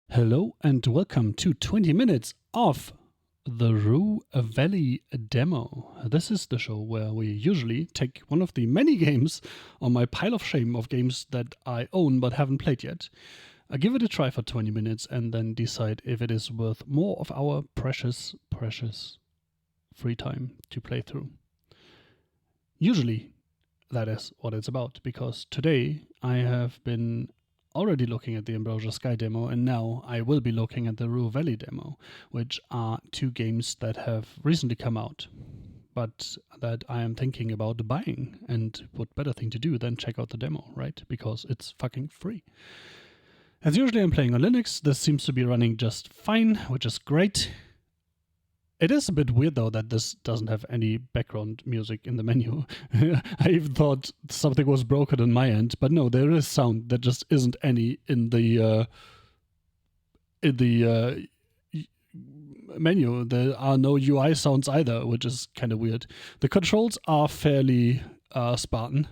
Hello and welcome to 20 minutes of the Rue Valley demo. This is the show where we usually take one of the many games on my pile of shame of games that I own but haven't played yet. I give it a try for 20 minutes and then decide if it is worth more of our precious free time to play through. Usually that is what it's about, because today I have been already looking at the Ambrosia Sky demo, and now I will be looking at the Rue Valley demo, which are two games that have recently come out, but that I am thinking about buying. And what better thing to do than check out the demo, right? Because it's fucking free. As usually, I'm playing on Linux. This seems to be running just fine, which is great. It is a bit weird, though, that this doesn't have any background music in the menu. I even thought something was broken on my end, but no, there is sound. There just isn't any in the menu. There are no UI sounds either, which is kind of weird. The controls are fairly Spartan,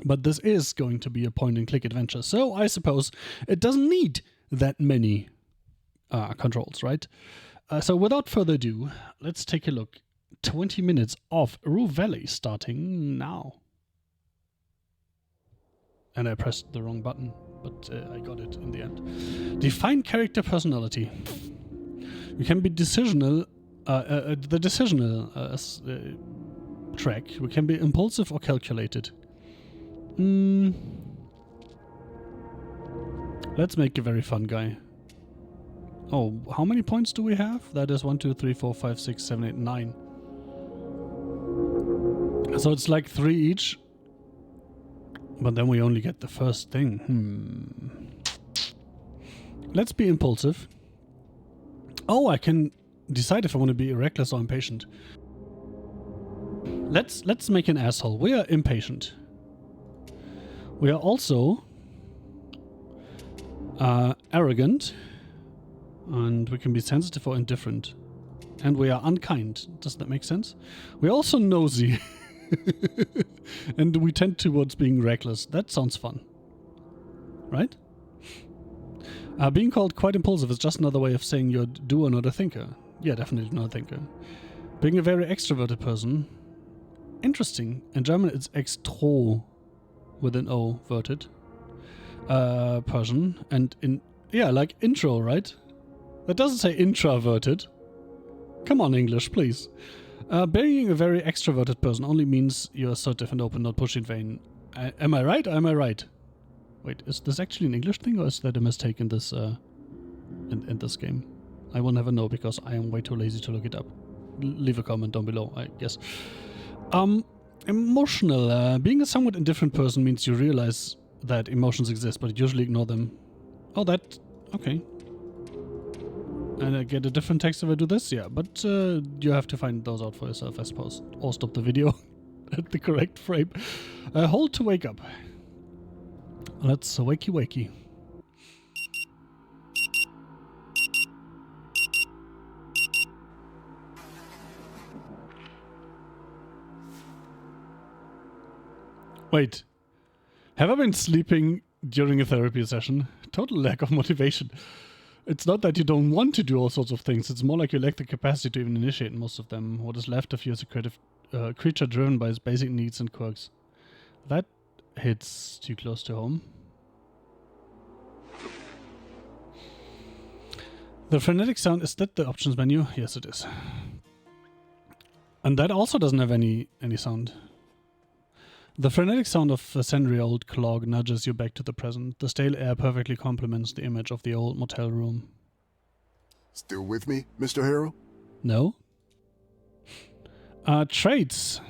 but this is going to be a point-and-click adventure, so I suppose it doesn't need that many controls, right? So without further ado, let's take a look. 20 minutes of Rue Valley starting now. And I pressed the wrong button, but I got it in the end. Define character personality. You can be decisional, the decisional track. We can be impulsive or calculated. Let's make a very fun guy. Oh, how many points do we have? That is 1, 2, 3, 4, 5, 6, 7, 8, 9. So it's like 3 each. But then we only get the first thing. Let's be impulsive. Oh, I can decide if I want to be reckless or impatient. Let's make an asshole. We are impatient. We are also arrogant. And we can be sensitive or indifferent. And we are unkind. Does that make sense? We're also nosy. And we tend towards being reckless. That sounds fun. Right? Being called quite impulsive is just another way of saying you're a doer, not a thinker. Yeah, definitely not a thinker. Being a very extroverted person. Interesting. In German it's extro with an O verted. Person. And like intro, right? That doesn't say introverted. Come on, English, please. Being a very extroverted person only means you're assertive and open, not pushy and vain. Am I right or am I right? Wait, is this actually an English thing, or is that a mistake in this in this game? I will never know because I am way too lazy to look it up. Leave a comment down below, I guess. Emotional. Being a somewhat indifferent person means you realize that emotions exist, but you usually ignore them. Oh, okay. And I get a different text if I do this? Yeah, but you have to find those out for yourself, I suppose. Or stop the video at the correct frame. Hold to wake up. Let's wakey. Wait. Have I been sleeping during a therapy session? Total lack of motivation. It's not that you don't want to do all sorts of things, it's more like you lack the capacity to even initiate most of them. What is left of you is a creative creature driven by his basic needs and quirks. That hits too close to home. The frenetic sound, is that the options menu? Yes, it is. And that also doesn't have any sound. The frenetic sound of a century-old clock nudges you back to the present. The stale air perfectly complements the image of the old motel room. Still with me, Mr. Harrell? No. Traits.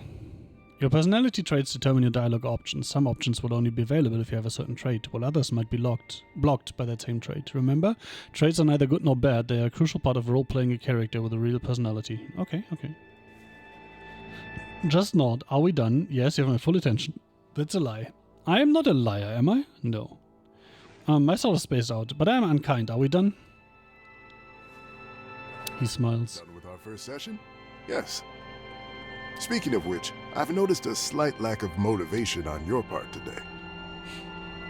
Your personality traits determine your dialogue options. Some options will only be available if you have a certain trait, while others might be blocked by that same trait. Remember, traits are neither good nor bad. They are a crucial part of role-playing a character with a real personality. Okay. Just nod. Are we done? Yes, you have my full attention. That's a lie. I am not a liar, am I? No. I sort of spaced out, but I am unkind. Are we done? He smiles. Done with our first session? Yes. Speaking of which, I've noticed a slight lack of motivation on your part today.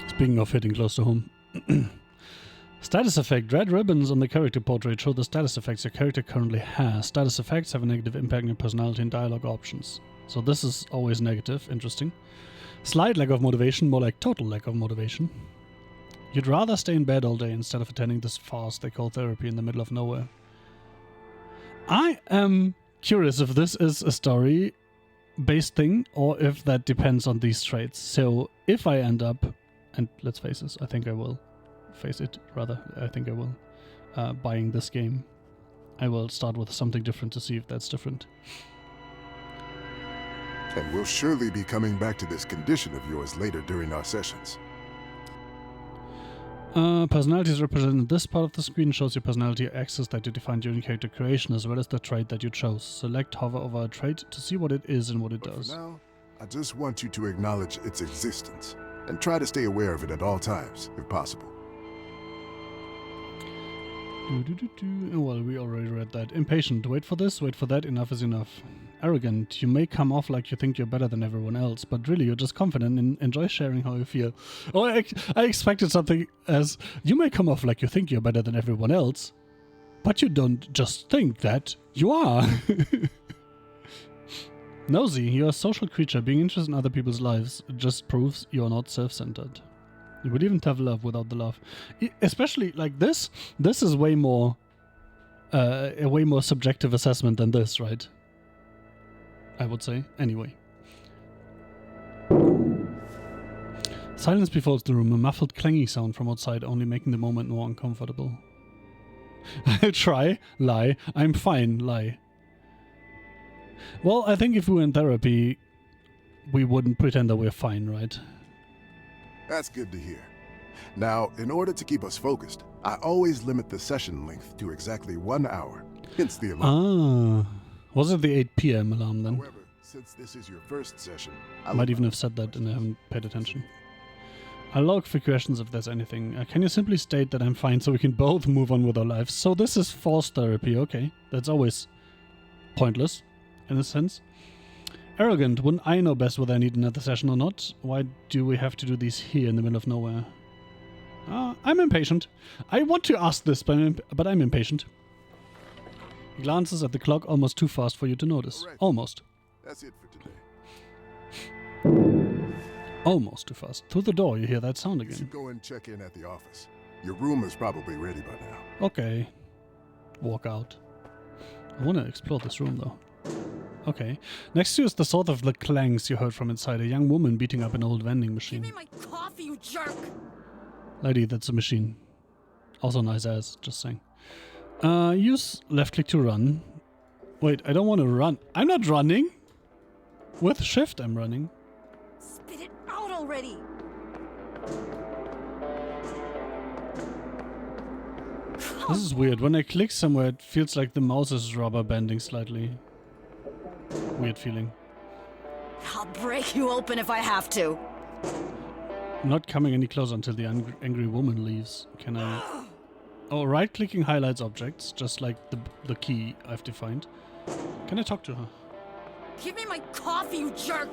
Speaking of hitting close to home. Status effect. Red ribbons on the character portrait show the status effects your character currently has. Status effects have a negative impact on your personality and dialogue options. So this is always negative. Interesting. Slight lack of motivation, more like total lack of motivation. You'd rather stay in bed all day instead of attending this farce they call therapy in the middle of nowhere. I am curious if this is a story-based thing or if that depends on these traits. So if I end up, and let's face it, I think I will. I think I will. Buying this game. I will start with something different to see if that's different. And we'll surely be coming back to this condition of yours later during our sessions. Personality is represented in this part of the screen. Shows your personality axis that you defined during character creation, as well as the trait that you chose. Select hover over a trait to see what it is and what it does. For now, I just want you to acknowledge its existence and try to stay aware of it at all times, if possible. Well, we already read that. Impatient. Wait for this, wait for that, enough is enough. Arrogant. You may come off like you think you're better than everyone else, but really you're just confident and enjoy sharing how you feel. Oh, I expected something as, you may come off like you think you're better than everyone else, but you don't just think that, you are. Nosy. You're a social creature. Being interested in other people's lives just proves you're not self-centered. You would even have love without the love. Especially like this. This is way more a way more subjective assessment than this, right? I would say. Anyway. Silence befalls the room, a muffled clanging sound from outside, only making the moment more uncomfortable. I'll try. Lie. I'm fine. Lie. Well, I think if we were in therapy, we wouldn't pretend that we're fine, right? That's good to hear. Now, in order to keep us focused, I always limit the session length to exactly 1 hour. Hence the alarm. Ah. Was it the 8 p.m. alarm then? However, since this is your first session, I might even have said that and I haven't paid attention. I'll log for questions if there's anything. Can you simply state that I'm fine so we can both move on with our lives? So this is forced therapy, okay. That's always pointless, in a sense. Arrogant. Wouldn't I know best whether I need another session or not? Why do we have to do these here in the middle of nowhere? I'm impatient. I want to ask this, but I'm impatient. He glances at the clock almost too fast for you to notice. Right. Almost. That's it for today. Almost too fast. Through the door, you hear that sound You again. should go and check in at the office. Your room is probably ready by now. Okay. Walk out. I want to explore this room, though. Okay. Next to you is the sort of the clangs you heard from inside. A young woman beating up an old vending Give machine. me my coffee, you jerk! Lady, that's a machine. Also nice ass, just saying. Use left click to run. Wait, I don't want to run. I'm not running! With shift, I'm running. Spit it out already! This is weird. When I click somewhere, it feels like the mouse is rubber banding slightly. Weird feeling. I'll break you open if I have to. I'm not coming any closer until the angry woman leaves. Can I... Oh, right-clicking highlights objects, just like the key I've defined. Can I talk to her? Give me my coffee, you jerk!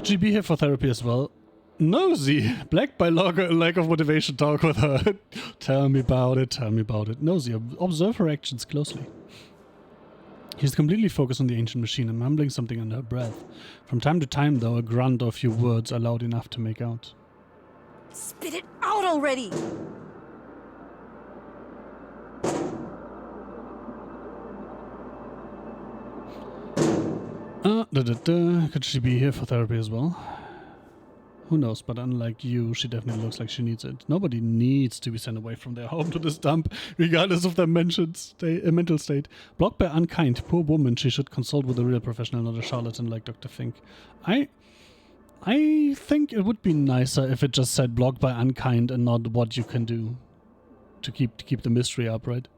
Should be here for therapy as well. Nosy! Black by lack of motivation, talk with her. Tell me about it, tell me about it. Nosy, observe her actions closely. He's completely focused on the ancient machine and mumbling something under her breath. From time to time, though, a grunt or a few words are loud enough to make out. Spit it out already! Could she be here for therapy as well? Who knows, but unlike you, she definitely looks like she needs it. Nobody needs to be sent away from their home to this dump, regardless of their mental state. Blocked by unkind, poor woman, she should consult with a real professional, not a charlatan like Dr. Fink. I think it would be nicer if it just said blocked by unkind and not what you can do to keep the mystery up, right?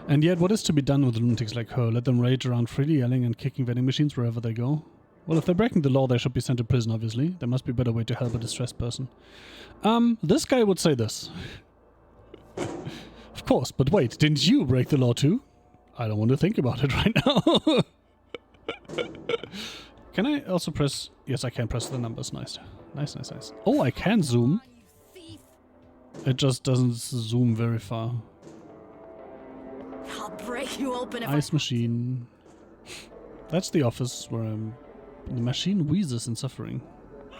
And yet, what is to be done with lunatics like her? Let them rage around freely, yelling and kicking vending machines wherever they go? Well, if they're breaking the law, they should be sent to prison, obviously. There must be a better way to help a distressed person. This guy would say this. Of course, but wait, didn't you break the law too? I don't want to think about it right now. Can I also press... Yes, I can press the numbers. Nice. Nice. Oh, I can zoom. You thief! It just doesn't zoom very far. I'll break you open if Ice machine. That's the office where the machine wheezes in suffering.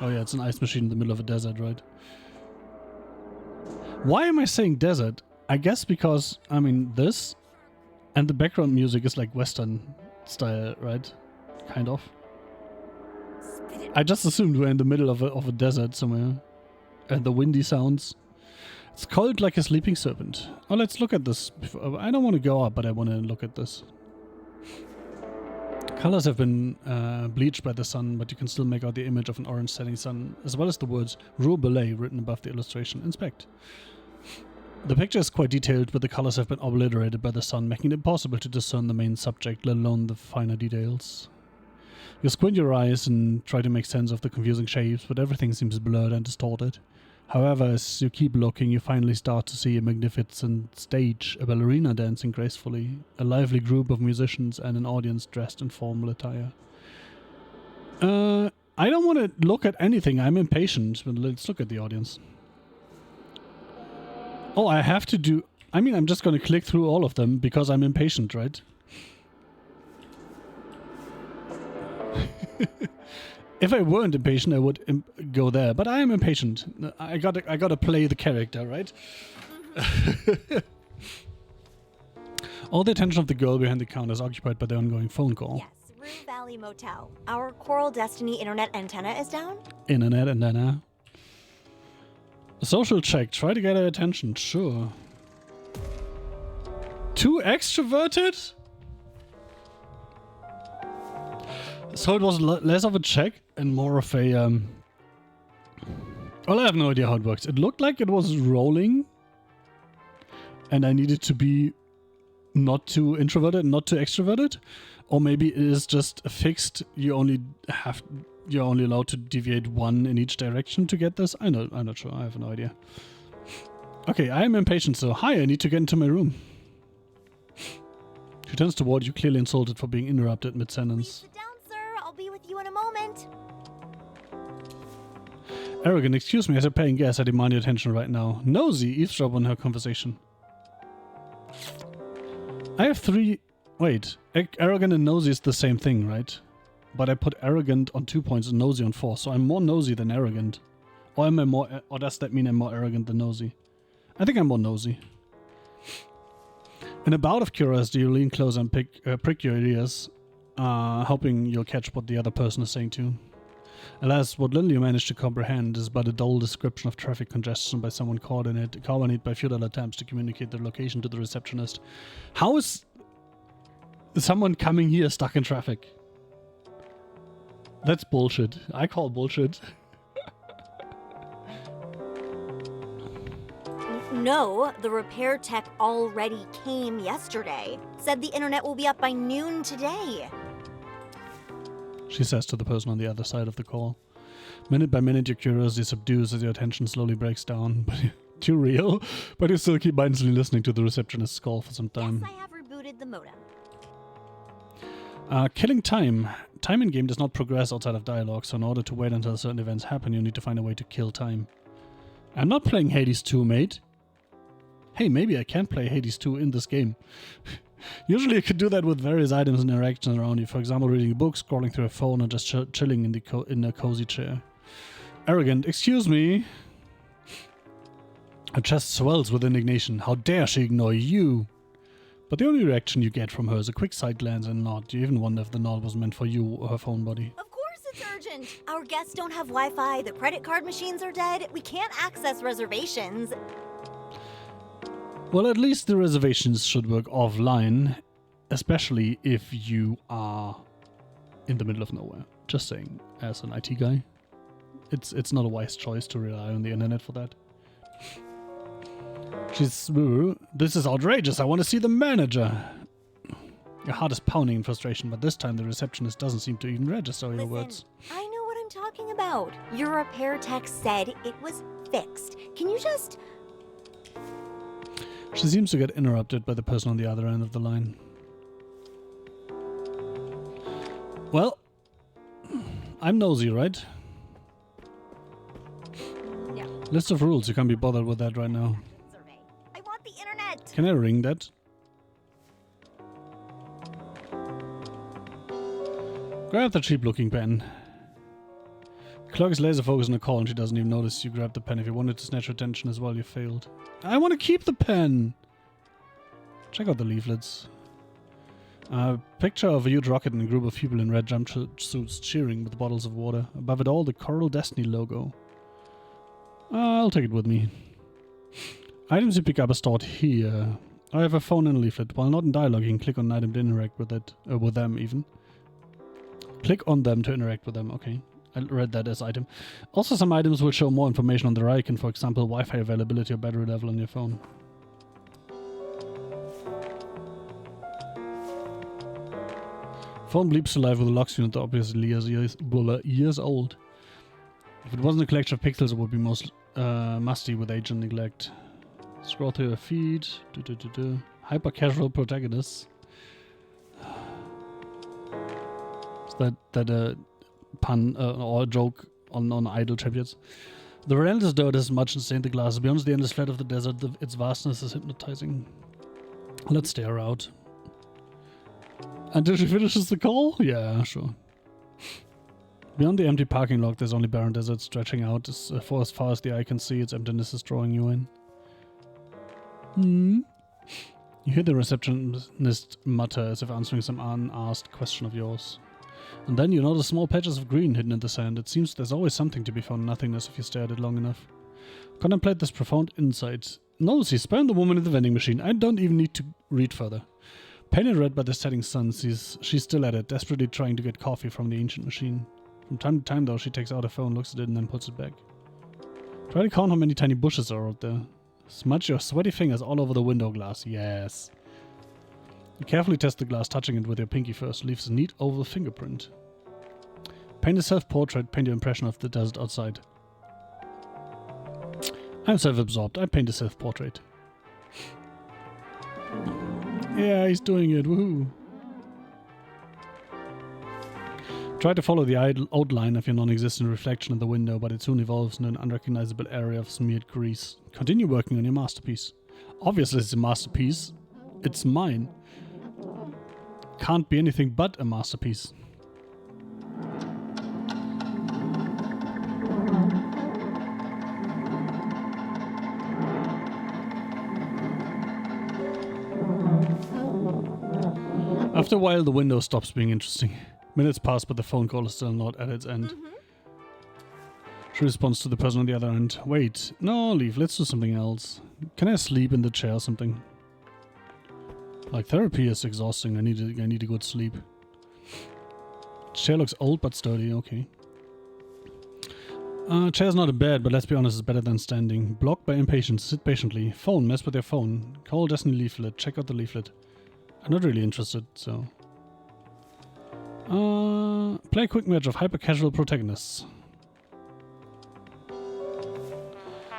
Oh yeah, it's an ice machine in the middle of a desert, right? Why am I saying desert? I guess because, I mean, this and the background music is like Western style, right? Kind of. I just assumed we're in the middle of a desert somewhere. And the windy sounds. It's cold like a sleeping serpent. Oh, let's look at this. I don't want to go up, but I want to look at this. Colors have been bleached by the sun, but you can still make out the image of an orange setting sun, as well as the words Rue Valley written above the illustration. Inspect. The picture is quite detailed, but the colors have been obliterated by the sun, making it impossible to discern the main subject, let alone the finer details. You squint your eyes and try to make sense of the confusing shapes, but everything seems blurred and distorted. However, as you keep looking, you finally start to see a magnificent stage, a ballerina dancing gracefully, a lively group of musicians, and an audience dressed in formal attire. I don't want to look at anything. I'm impatient, but let's look at the audience. Oh, I have to do... I mean, I'm just going to click through all of them because I'm impatient, right? If I weren't impatient, I would go there. But I am impatient. I gotta play the character, right? All the attention of the girl behind the counter is occupied by the ongoing phone call. Yes, Rue Valley Motel. Our Coral Destiny internet antenna is down. Internet antenna. A social check. Try to get her attention. Sure. Too extroverted? So it was less of a check and more of a... Well, I have no idea how it works. It looked like it was rolling. And I needed to be not too introverted, not too extroverted. Or maybe it is just fixed. You're only allowed to deviate one in each direction to get this. I'm not sure. I have no idea. Okay, I am impatient, so hi, I need to get into my room. She turns toward you, clearly insulted for being interrupted mid-sentence. Sit down, sir. I'll be with you in a moment. Arrogant, excuse me, as a paying guest, I demand your attention right now. Nosy, eavesdrop on her conversation. I have three... Wait, arrogant and nosy is the same thing, right? But I put arrogant on 2 points and nosy on 4, so I'm more nosy than arrogant. Or am I more... Or does that mean I'm more arrogant than nosy? I think I'm more nosy. In a bout of curiosity, you lean closer and prick your ears, hoping you'll catch what the other person is saying too. Alas, what little you manage to comprehend is but a dull description of traffic congestion by someone caught in it, accompanied by futile attempts to communicate their location to the receptionist. How is someone coming here stuck in traffic? That's bullshit. I call bullshit. No, the repair tech already came yesterday. Said the internet will be up by noon today. She says to the person on the other side of the call. Minute by minute, your curiosity subdues as your attention slowly breaks down. But too real. But you still keep mindlessly listening to the receptionist's call for some time. Yes, I have rebooted the modem. Killing time. Time in game does not progress outside of dialogue, so in order to wait until certain events happen, you need to find a way to kill time. I'm not playing Hades 2, mate. Hey, maybe I can play Hades 2 in this game. Usually you could do that with various items and interactions around you. For example, reading a book, scrolling through a phone, or just chilling in a cozy chair. Arrogant, excuse me. Her chest swells with indignation. How dare she ignore you? But the only reaction you get from her is a quick side glance and nod. You even wonder if the nod was meant for you or her phone buddy. Of course it's urgent. Our guests don't have Wi-Fi, the credit card machines are dead, we can't access reservations. Well, at least the reservations should work offline, especially if you are in the middle of nowhere. Just saying, as an IT guy, it's not a wise choice to rely on the internet for that. This is outrageous. I want to see the manager. Your heart is pounding in frustration, but this time the receptionist doesn't seem to even register your words. I know what I'm talking about. Your repair tech said it was fixed. Can you just... She seems to get interrupted by the person on the other end of the line. Well, I'm nosy, right? Yeah. List of rules. You can't be bothered with that right now. Survey. I want the internet. Can I ring that? Grab the cheap-looking pen. Clock is laser focused on a call and she doesn't even notice you grabbed the pen. If you wanted to snatch her attention as well, you failed. I want to keep the pen! Check out the leaflets. Picture of a huge rocket and a group of people in red jumpsuits cheering with bottles of water. Above it all, the Coral Destiny logo. I'll take it with me. Items you pick up are stored here. I have a phone and a leaflet. While not in dialogue, you can click on an item to interact with it, with them even. Click on them to interact with them, okay. I read that as item. Also, some items will show more information on their icon, for example, Wi-Fi availability or battery level on your phone. Phone bleeps alive with a locks unit that obviously is years old. If it wasn't a collection of pixels, it would be most musty with age and neglect. Scroll through your feed. Hyper casual protagonists. Is that a pun or a joke on idle champions? The relentless dirt is much and stained the glass. Beyond the endless flat of the desert, its vastness is hypnotizing. Let's stare out. Until she finishes the call? Yeah, sure. Beyond the empty parking lot, there's only barren desert stretching out as far as the eye can see. Its emptiness is drawing you in. You hear the receptionist mutter as if answering some unasked question of yours. And then you notice small patches of green hidden in the sand. It seems there's always something to be found in nothingness if you stare at it long enough. Contemplate this profound insight. Nosy, spurned the woman in the vending machine. I don't even need to read further. Painted red by the setting sun, she's still at it, desperately trying to get coffee from the ancient machine. From time to time, though, she takes out her phone, looks at it, and then puts it back. Try to count how many tiny bushes are out there. Smudge your sweaty fingers all over the window glass. Yes. You carefully test the glass, touching it with your pinky first. Leaves a neat oval fingerprint. Paint a self-portrait. Paint your impression of the desert outside. I'm self-absorbed. I paint a self-portrait. Yeah, he's doing it. Woohoo. Try to follow the outline of your non-existent reflection in the window, but it soon evolves into an unrecognizable area of smeared grease. Continue working on your masterpiece. Obviously it's a masterpiece. It's mine. Can't be anything but a masterpiece. After a while, the window stops being interesting. Minutes pass, but the phone call is still not at its end. She responds to the person on the other end. Wait, no, leave. Let's do something else. Can I sleep in the chair or something? Like, therapy is exhausting. I need a good sleep. Chair looks old but sturdy. Okay. Chair's not a bed, but let's be honest, it's better than standing. Blocked by impatience. Sit patiently. Phone. Mess with your phone. Call Destiny leaflet. Check out the leaflet. I'm not really interested, so... play a quick match of hyper-casual protagonists.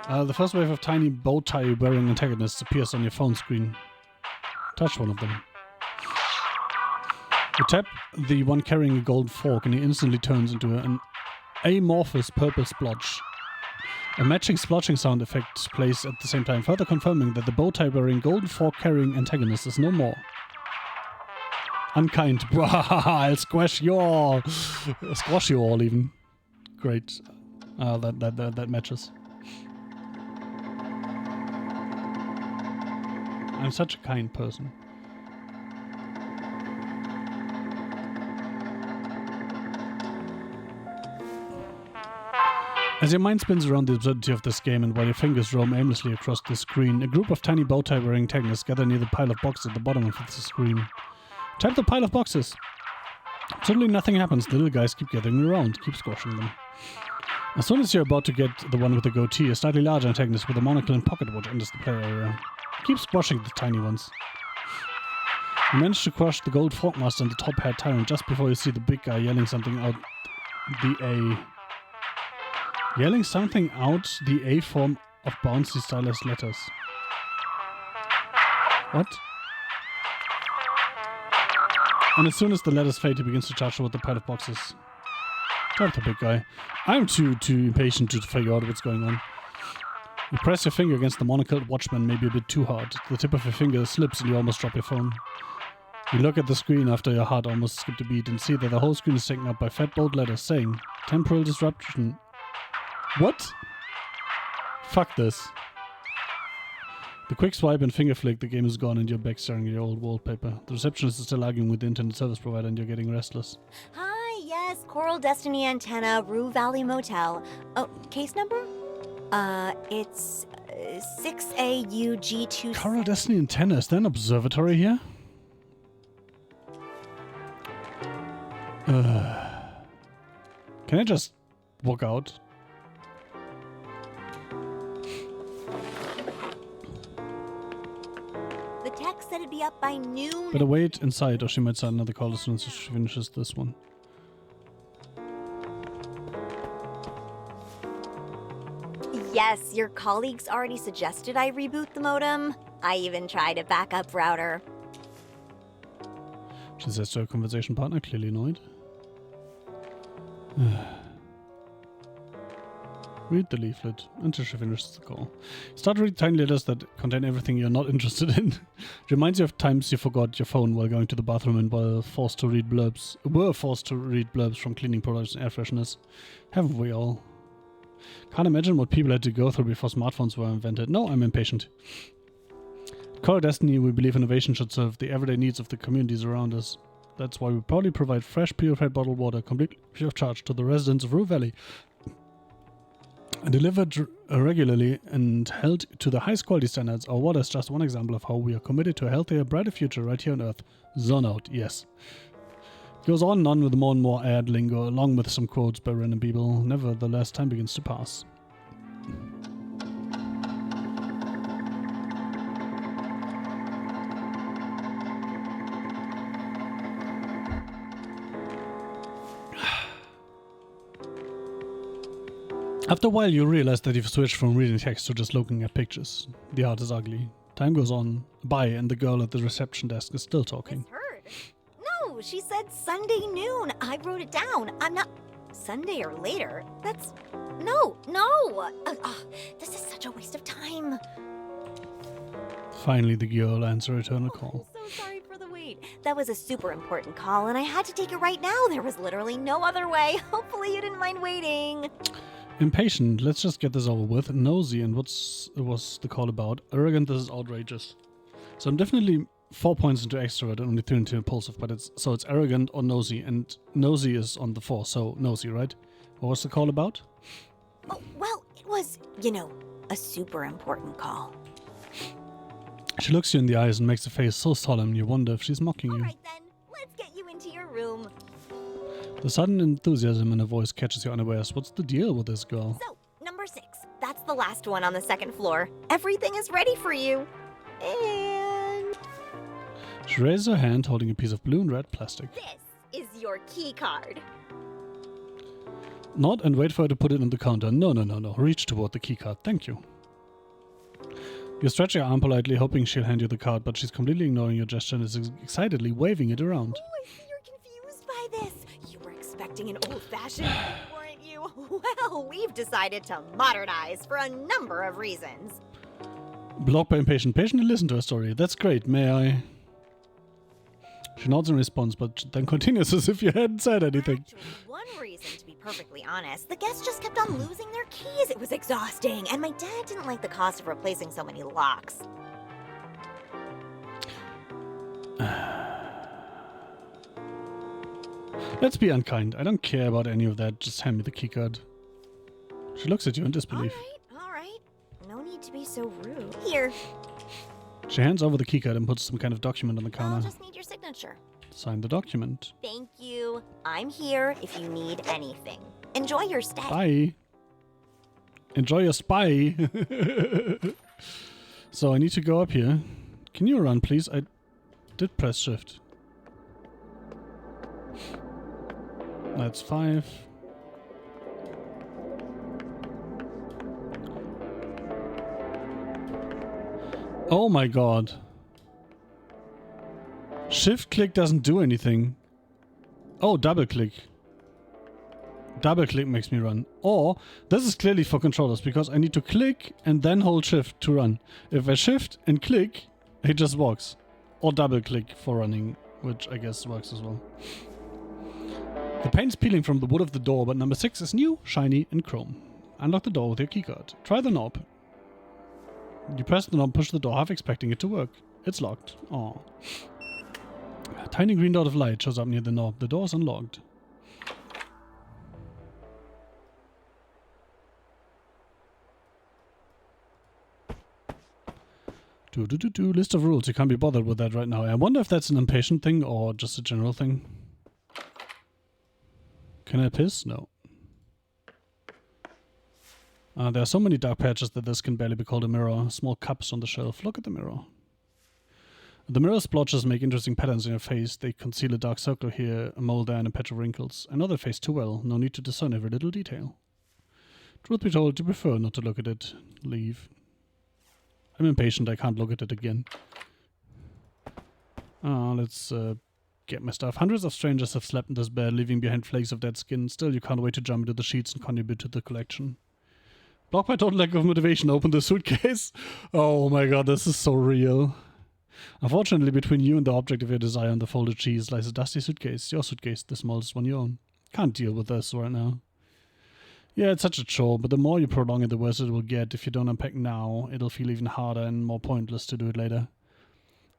The first wave of tiny bow-tie-wearing antagonists appears on your phone screen. Touch one of them. You tap the one carrying a gold fork and he instantly turns into an amorphous purple splotch. A matching splotching sound effect plays at the same time, further confirming that the bow-tie-wearing, golden fork-carrying antagonist is no more. Unkind. I'll squash you all. Squash you all, even. Great. That matches. I'm such a kind person. As your mind spins around the absurdity of this game and while your fingers roam aimlessly across the screen, a group of tiny bow-tie-wearing antagonists gather near the pile of boxes at the bottom of the screen. Tap the pile of boxes. Suddenly nothing happens. The little guys keep gathering around, keep squashing them. As soon as you're about to get the one with the goatee, a slightly larger antagonist with a monocle and pocket watch enters the player area. Keep squashing the tiny ones. You manage to crush the gold forkmaster and the top-hat tyrant just before you see the big guy yelling something out the A. Yelling something out the A form of bouncy stylized letters. What? And as soon as the letters fade, he begins to charge toward the pile of boxes. Tap the big guy. I'm too impatient to figure out what's going on. You press your finger against the monocled watchman maybe a bit too hard. The tip of your finger slips and you almost drop your phone. You look at the screen after your heart almost skipped a beat and see that the whole screen is taken up by fat bold letters saying, temporal disruption. What? Fuck this. The quick swipe and finger flick, the game is gone and you're back staring at your old wallpaper. The receptionist is still arguing with the internet service provider and you're getting restless. Hi, yes, Coral Destiny Antenna, Rue Valley Motel. Oh, case number? It's 6AUG2. Coral Destiny Antenna, is there an observatory here? Can I just walk out? The text said it'd be up by noon. Better wait inside or she might start another call as soon as she finishes this one. Yes, your colleagues already suggested I reboot the modem. I even tried a backup router. She says to her conversation partner, clearly annoyed. Read the leaflet until she finishes the call. Start to read tiny letters that contain everything you're not interested in. Reminds you of times you forgot your phone while going to the bathroom and were forced to read blurbs from cleaning products and air fresheners. Haven't we all? Can't imagine what people had to go through before smartphones were invented. No, I'm impatient. At Coral Destiny, we believe innovation should serve the everyday needs of the communities around us. That's why we proudly provide fresh, purified bottled water completely free of charge to the residents of Rue Valley. Delivered regularly and held to the highest quality standards, our water is just one example of how we are committed to a healthier, brighter future right here on Earth. Zone out, yes. Goes on and on with more and more ad lingo, along with some quotes by random people. Nevertheless, time begins to pass. After a while, you realize that you've switched from reading text to just looking at pictures. The art is ugly. Time goes on by, and the girl at the reception desk is still talking. Misheard. No, she said Sunday noon. I wrote it down. I'm not... Sunday or later? That's... No. This is such a waste of time. Finally, the girl answered her call. I'm so sorry for the wait. That was a super important call, and I had to take it right now. There was literally no other way. Hopefully you didn't mind waiting. Impatient, let's just get this over with. Nosy, and what's the call about? Arrogant, this is outrageous. So I'm definitely 4 points into extrovert and only 3 into impulsive, but it's arrogant or nosy, and nosy is on the 4, so nosy, right? What was the call about? Oh, well, it was, a super important call. She looks you in the eyes and makes a face so solemn you wonder if she's mocking you. All right then, let's get you into your room. The sudden enthusiasm in her voice catches you unawares. What's the deal with this girl? So, number 6. That's the last one on the second floor. Everything is ready for you. And... She raises her hand holding a piece of blue and red plastic. this is your key card. Nod and wait for her to put it on the counter. No. Reach toward the key card. Thank you. You stretch your arm politely, hoping she'll hand you the card, but she's completely ignoring your gesture and is excitedly waving it around. Oh, I see you're confused by this. You were expecting an old-fashioned, weren't you? Well, we've decided to modernize for a number of reasons. Blocked by impatient. Patiently listen to her story. That's great. May I? She nods in response, but then continues as if you hadn't said anything. Actually, one reason, to be perfectly honest, the guests just kept on losing their keys. It was exhausting, and my dad didn't like the cost of replacing so many locks. Let's be unkind. I don't care about any of that. Just hand me the keycard. She looks at you in disbelief. All right. No need to be so rude. Here. She hands over the keycard and puts some kind of document on the I'll counter. just need your signature. Sign the document. Thank you. I'm here if you need anything. Enjoy your stay. Bye. Enjoy your spy. So I need to go up here. Can you run, please? I did press shift. That's 5. Oh my god. Shift click doesn't do anything. Oh, double click. Double click makes me run. Or, this is clearly for controllers, because I need to click and then hold shift to run. If I shift and click, it just walks. Or double click for running, which I guess works as well. The paint's peeling from the wood of the door, but number 6 is new, shiny, and chrome. Unlock the door with your keycard. Try the knob. You press the knob, push the door, half expecting it to work. It's locked. Aww. A tiny green dot of light shows up near the knob. The door is unlocked. List of rules. You can't be bothered with that right now. I wonder if that's an impatient thing or just a general thing. Can I piss? No. There are so many dark patches that this can barely be called a mirror. Small cups on the shelf. Look at the mirror. The mirror splotches make interesting patterns in your face. They conceal a dark circle here, a mole there, and a patch of wrinkles. I know that face too well. No need to discern every little detail. Truth be told, you prefer not to look at it. Leave. I'm impatient. I can't look at it again. Let's get my stuff. Hundreds of strangers have slept in this bed, leaving behind flakes of dead skin. Still, you can't wait to jump into the sheets and contribute to the collection. Blocked by total lack of motivation, open the suitcase. Oh my god, this is so real. Unfortunately, between you and the object of your desire on the folded cheese lies a dusty suitcase. Your suitcase, the smallest one you own. Can't deal with this right now. Yeah, it's such a chore, but the more you prolong it, the worse it will get. If you don't unpack now, it'll feel even harder and more pointless to do it later.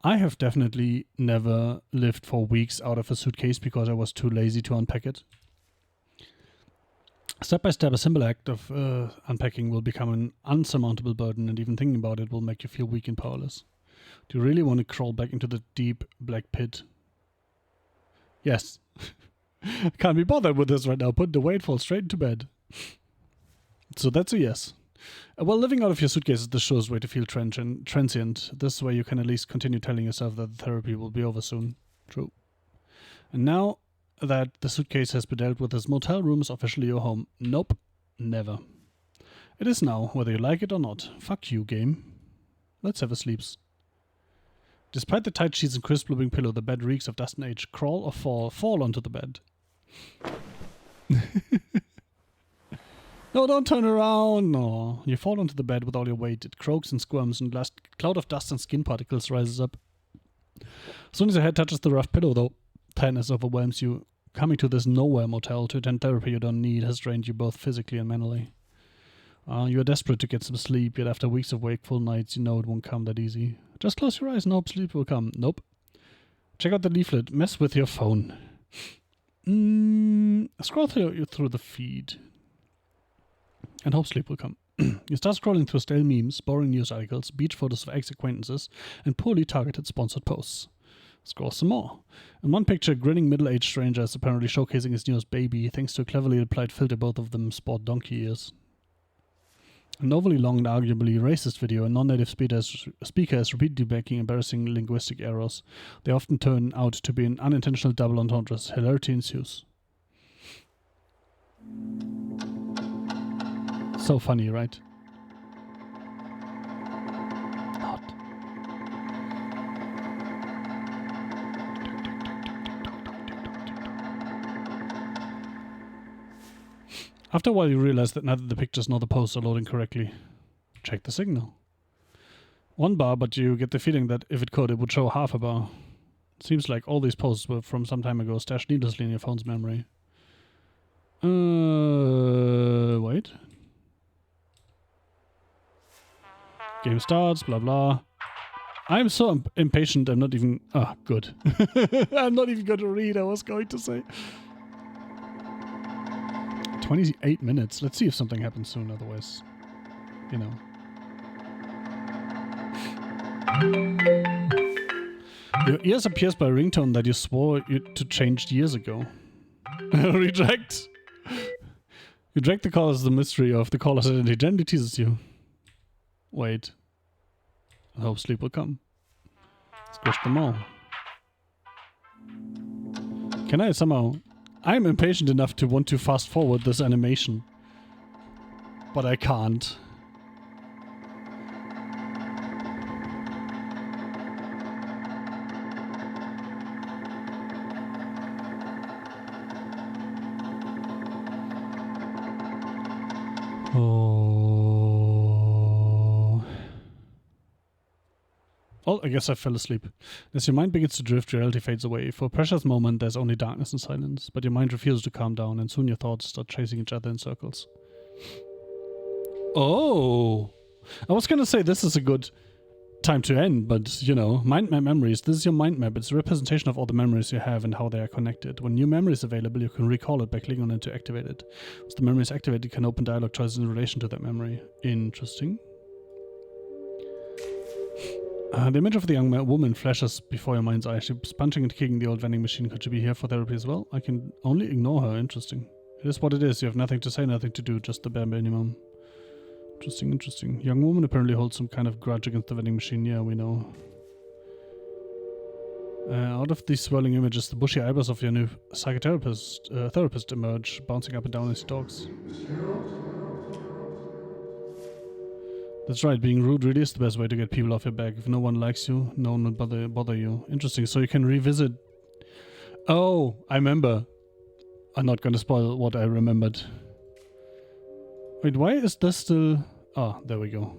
I have definitely never lived for weeks out of a suitcase because I was too lazy to unpack it. Step by step, a simple act of unpacking will become an unsurmountable burden, and even thinking about it will make you feel weak and powerless. Do you really want to crawl back into the deep black pit? Yes. Can't be bothered with this right now. Put the weight, fall straight into bed. So that's a yes. Well, living out of your suitcase is the surest way to feel transient. This way you can at least continue telling yourself that the therapy will be over soon. True. And now that the suitcase has been dealt with, this motel room is officially your home. Nope. Never. It is now, whether you like it or not. Fuck you, game. Let's have a sleeps. Despite the tight sheets and crisp looking pillow, the bed reeks of dust and age. Crawl or fall. Fall onto the bed. No, don't turn around. No. You fall onto the bed with all your weight. It croaks and squirms, and a cloud of dust and skin particles rises up. As soon as your head touches the rough pillow, though, tiredness overwhelms you. Coming to this nowhere motel to attend therapy you don't need has drained you both physically and mentally. You are desperate to get some sleep, yet after weeks of wakeful nights, you know it won't come that easy. Just close your eyes and hope sleep will come. Nope. Check out the leaflet. Mess with your phone. Scroll through the feed. And hope sleep will come. You start scrolling through stale memes, boring news articles, beach photos of ex-acquaintances, and poorly targeted sponsored posts. Scroll some more. In one picture, a grinning middle-aged stranger is apparently showcasing his newest baby. Thanks to a cleverly applied filter, both of them sport donkey ears. An overly long and arguably racist video, a non-native speaker is repeatedly making embarrassing linguistic errors. They often turn out to be an unintentional double entendres. Hilarity ensues. So funny, right? Not. After a while, you realize that neither the pictures nor the posts are loading correctly. Check the signal. 1 bar, but you get the feeling that if it could, it would show half a bar. Seems like all these posts were from some time ago, stashed needlessly in your phone's memory. Wait. Game starts, blah blah. I'm so impatient, I'm not even... Ah, good. I'm not even going to read, I was going to say. 28 minutes. Let's see if something happens soon, otherwise, you know. Your ears are pierced by a ringtone that you swore to change years ago. Reject. You drag the call as the mystery of the caller's identity gently teases you. Wait. I hope sleep will come. Squish them all. Can I somehow... I'm impatient enough to want to fast forward this animation. But I can't. Oh. Well, I guess I fell asleep. As your mind begins to drift, reality fades away. For a precious moment, there's only darkness and silence. But your mind refuses to calm down, and soon your thoughts start chasing each other in circles. Oh! I was gonna say this is a good time to end, but, you know, mind map memories. This is your mind map. It's a representation of all the memories you have and how they are connected. When new memory is available, you can recall it by clicking on it to activate it. Once the memory is activated, you can open dialogue choices in relation to that memory. Interesting. The image of the young woman flashes before your mind's eye. She's punching and kicking the old vending machine. Could she be here for therapy as well? I can only ignore her. Interesting. It is what it is. You have nothing to say, nothing to do, just the bare minimum. Interesting, interesting. Young woman apparently holds some kind of grudge against the vending machine. Yeah, we know. Out of these swirling images, the bushy eyebrows of your new therapist emerge, bouncing up and down as he talks. That's right, being rude really is the best way to get people off your back. If no one likes you, no one will bother you. Interesting, so you can revisit... Oh, I remember. I'm not going to spoil what I remembered. Wait, why is this still... Oh, there we go.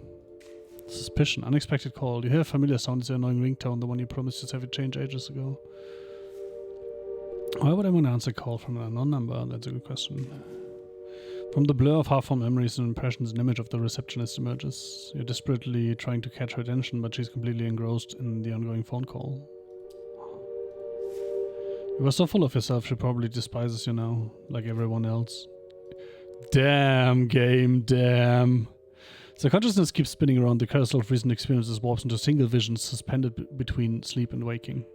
Suspicion, unexpected call. You hear a familiar sound. It's your annoying ringtone, the one you promised yourself you'd change ages ago. Why would I want to answer a call from an unknown number? That's a good question. From the blur of half-formed memories and impressions, an image of the receptionist emerges. You're desperately trying to catch her attention, but she's completely engrossed in the ongoing phone call. You were so full of yourself, she probably despises you now, like everyone else. Damn, game, damn. So consciousness keeps spinning around. The carousel of recent experiences warps into single visions suspended between sleep and waking.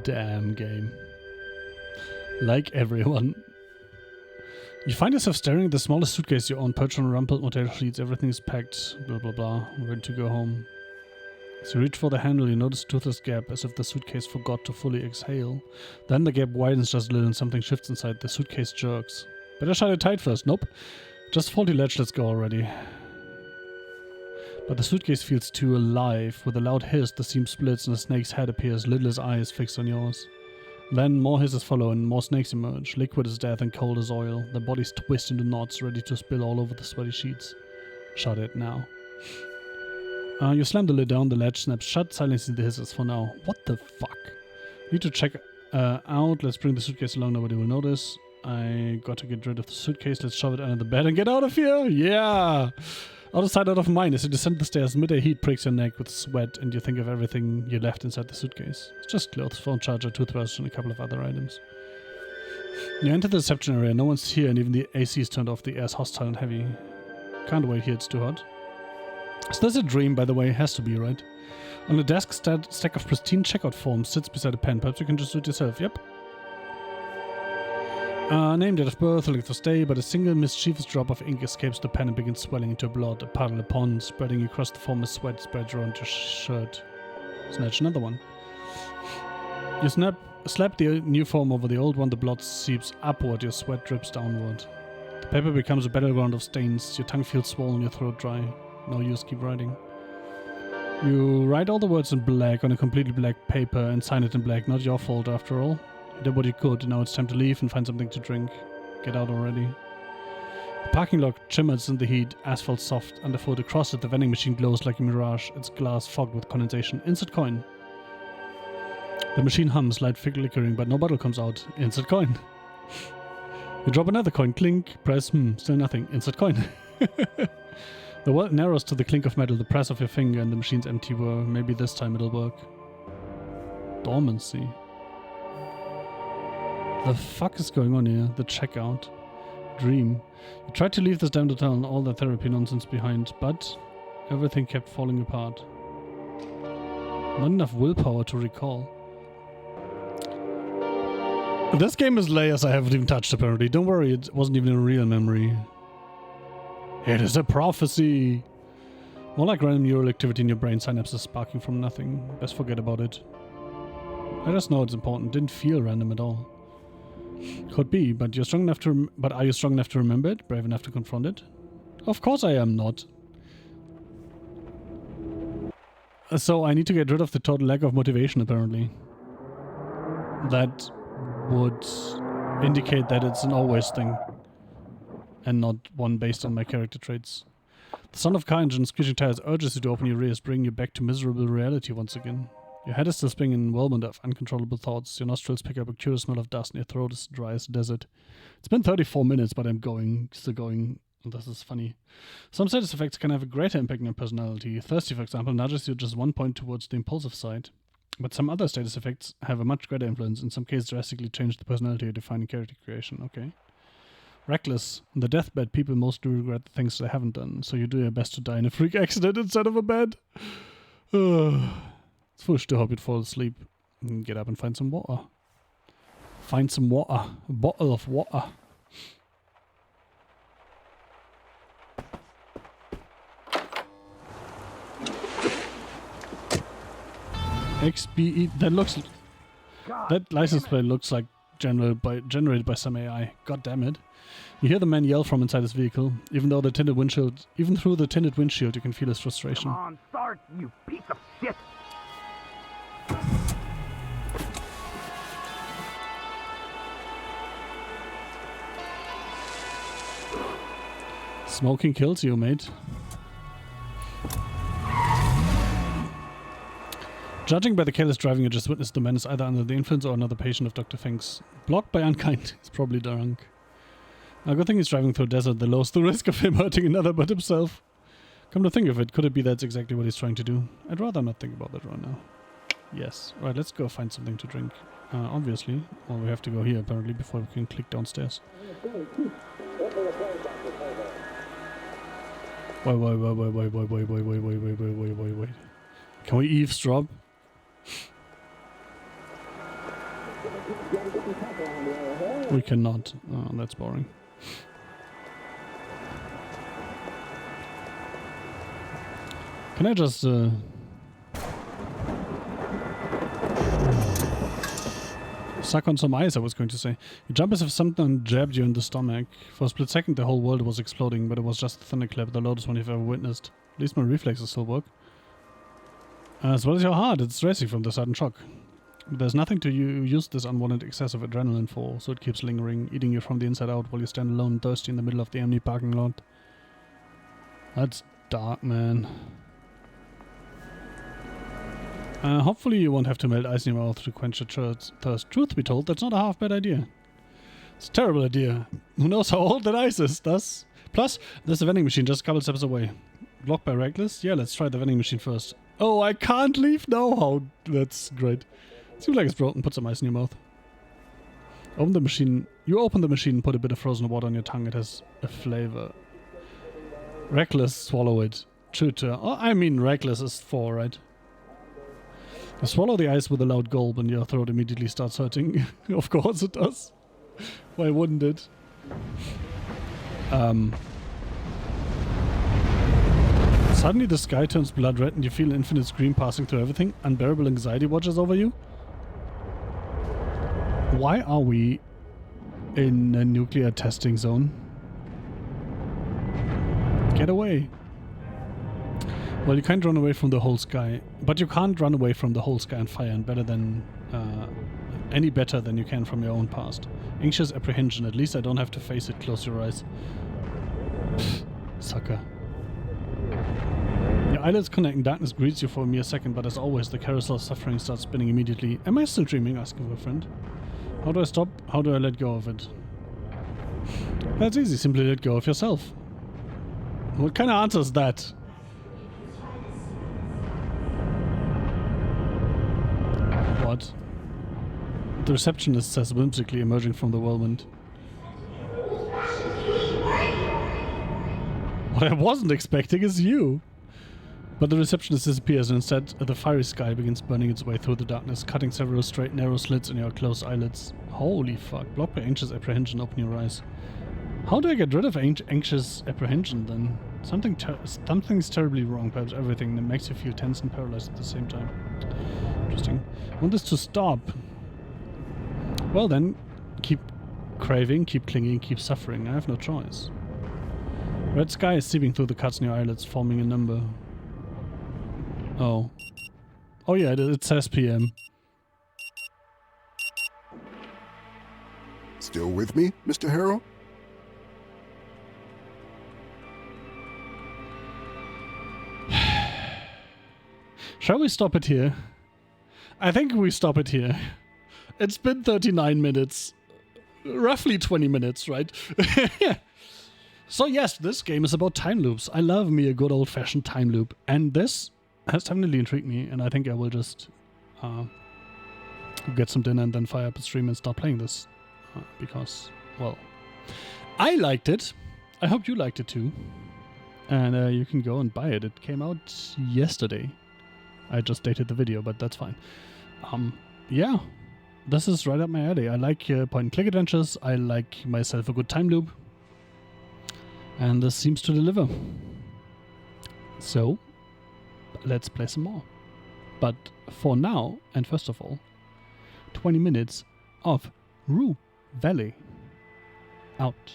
Damn, game. Like everyone. You find yourself staring at the smallest suitcase you own, perched on rumpled motel sheets. Everything is packed, blah blah blah, ready to go home. As you reach for the handle, you notice a toothless gap, as if the suitcase forgot to fully exhale. Then the gap widens just a little and something shifts inside. The suitcase jerks. Better shut it tight first. Nope. Just faulty ledge, let's go already. But the suitcase feels too alive. With a loud hiss, the seam splits and a snake's head appears, lidless eyes fixed on yours. Then more hisses follow and more snakes emerge. Liquid as death and cold as oil. Their bodies twist into knots, ready to spill all over the sweaty sheets. Shut it now. You slam the lid down, the ledge snaps shut, silencing the hisses for now. What the fuck? Need to check out. Let's bring the suitcase along, nobody will notice. I got to get rid of the suitcase. Let's shove it under the bed and get out of here. Yeah! Out of sight, out of mind. As you descend the stairs, midday heat pricks your neck with sweat and you think of everything you left inside the suitcase. It's just clothes, phone charger, toothbrush and a couple of other items. You enter the reception area. No one's here and even the AC is turned off. The air's hostile and heavy. Can't wait here, it's too hot. So this a dream, by the way. Has to be, right? On the desk, stack of pristine checkout forms sits beside a pen. Perhaps you can just do it yourself. Yep. Name, date of birth, length of stay, but a single mischievous drop of ink escapes the pen and begins swelling into blood. A puddle, a pond, spreading across the form as sweat spreads around your shirt. Snatch another one. You slap the new form over the old one, the blood seeps upward, your sweat drips downward. The paper becomes a battleground of stains, your tongue feels swollen, your throat dry. No use, keep writing. You write all the words in black on a completely black paper and sign it in black. Not your fault after all. You did what you could, now it's time to leave and find something to drink. Get out already. The parking lot shimmers in the heat, asphalt soft underfoot. Across it, the vending machine glows like a mirage, its glass fogged with condensation. Insert coin. The machine hums, light flickering, but no bottle comes out. Insert coin. You drop another coin, clink, press, still nothing. Insert coin. The world narrows to the clink of metal, the press of your finger, and the machine's empty whir. Maybe this time it'll work. Dormancy. The fuck is going on here? The checkout. Dream. You tried to leave this damn hotel and all that therapy nonsense behind, but everything kept falling apart. Not enough willpower to recall. This game is layers I haven't even touched apparently. Don't worry, it wasn't even a real memory. It is a prophecy! More like random neural activity in your brain, synapses sparking from nothing. Best forget about it. I just know it's important. Didn't feel random at all. Could be, but you're strong enough to. But are you strong enough to remember it? Brave enough to confront it? Of course I am not. So I need to get rid of the total lack of motivation, apparently. That would indicate that it's an always thing. and not one based on my character traits. The sound of car engines screeching tires urges you to open your ears, bringing you back to miserable reality once again. Your head is still spinning in a whirlwind of uncontrollable thoughts. Your nostrils pick up a curious smell of dust, and your throat is dry as a desert. It's been 34 minutes, but I'm still going. This is funny. Some status effects can have a greater impact on your personality. Thirsty, for example, nudges you just 1 point towards the impulsive side. But some other status effects have a much greater influence, in some cases drastically change the personality or defining character creation. Okay. Reckless. On the deathbed, people mostly regret the things they haven't done, so you do your best to die in a freak accident instead of a bed. It's foolish to hope you'd fall asleep. And get up and find some water. Find some water. A bottle of water. XBE. That license plate looks like generated by some AI. God damn it. You hear the man yell from inside his vehicle. Even through the tinted windshield, you can feel his frustration. Come on, start, you piece of shit! Smoking kills you, mate. Judging by the careless driving you just witnessed, the man is either under the influence or another patient of Dr. Finks. Blocked by Unkind. He's probably drunk. A good thing he's driving through a desert that lowers the risk of him hurting another but himself. Come to think of it, could it be that's exactly what he's trying to do? I'd rather not think about that right now. Yes. Right, let's go find something to drink. Obviously. Well, we have to go here, apparently, before we can click downstairs. Wait. Can we eavesdrop? We cannot. Oh, that's boring. Can I just suck on some ice, I was going to say. You jump as if something jabbed you in the stomach. For a split second the whole world was exploding, but it was just a thunderclap, the loudest one you've ever witnessed. At least my reflexes still work. As well as your heart, it's racing from the sudden shock. But there's nothing to use this unwanted excessive adrenaline for, so it keeps lingering, eating you from the inside out while you stand alone and thirsty in the middle of the empty parking lot. That's dark, man. Hopefully you won't have to melt ice in your mouth to quench your thirst. Truth be told, that's not a half bad idea. It's a terrible idea. Who knows how old that ice is, thus? Plus, there's a vending machine just a couple steps away. Blocked by Reckless? Yeah, let's try the vending machine first. Oh, I can't leave now? How? That's great. Seems like it's broken. Put some ice in your mouth. Open the machine. You open the machine and put a bit of frozen water on your tongue. It has a flavor. Reckless, swallow it. Shooter. Oh, I mean, Reckless is 4, right? You swallow the ice with a loud gulp and your throat immediately starts hurting. Of course it does. Why wouldn't it? Suddenly the sky turns blood red and you feel an infinite scream passing through everything. Unbearable anxiety watches over you. Why are we in a nuclear testing zone? Get away. Well, you can't run away from the whole sky, but you can't run away from the whole sky on fire and any better than you can from your own past. Anxious apprehension, at least I don't have to face it. Close your eyes. Pfft, sucker. Your eyelids connect and darkness greets you for a mere second, but as always, the carousel of suffering starts spinning immediately. Am I still dreaming? Asking a friend. How do I stop? How do I let go of it? That's easy. Simply let go of yourself. What kind of answer is that? What? The receptionist says whimsically, emerging from the whirlwind. What I wasn't expecting is you. But the receptionist disappears and instead the fiery sky begins burning its way through the darkness, cutting several straight narrow slits in your closed eyelids. Holy fuck. Blocked by anxious apprehension, open your eyes. How do I get rid of anxious apprehension then? Something's terribly wrong, perhaps everything, that makes you feel tense and paralyzed at the same time. Interesting. I want this to stop. Well then, keep craving, keep clinging, keep suffering. I have no choice. Red sky is seeping through the cuts in your eyelids, forming a number. Oh. Oh yeah, it says PM. Still with me, Mr. Harrow? Shall we stop it here? I think we stop it here. It's been 39 minutes. Roughly 20 minutes, right? So yes, this game is about time loops. I love me a good old-fashioned time loop. And this has definitely intrigued me. And I think I will just get some dinner and then fire up a stream and start playing this. Because, well, I liked it. I hope you liked it too. And you can go and buy it. It came out yesterday. I just dated the video, but that's fine. Yeah, this is right up my alley. I like point-and-click adventures. I like myself a good time loop. And this seems to deliver. So, let's play some more. But for now, and first of all, 20 minutes of Rue Valley out.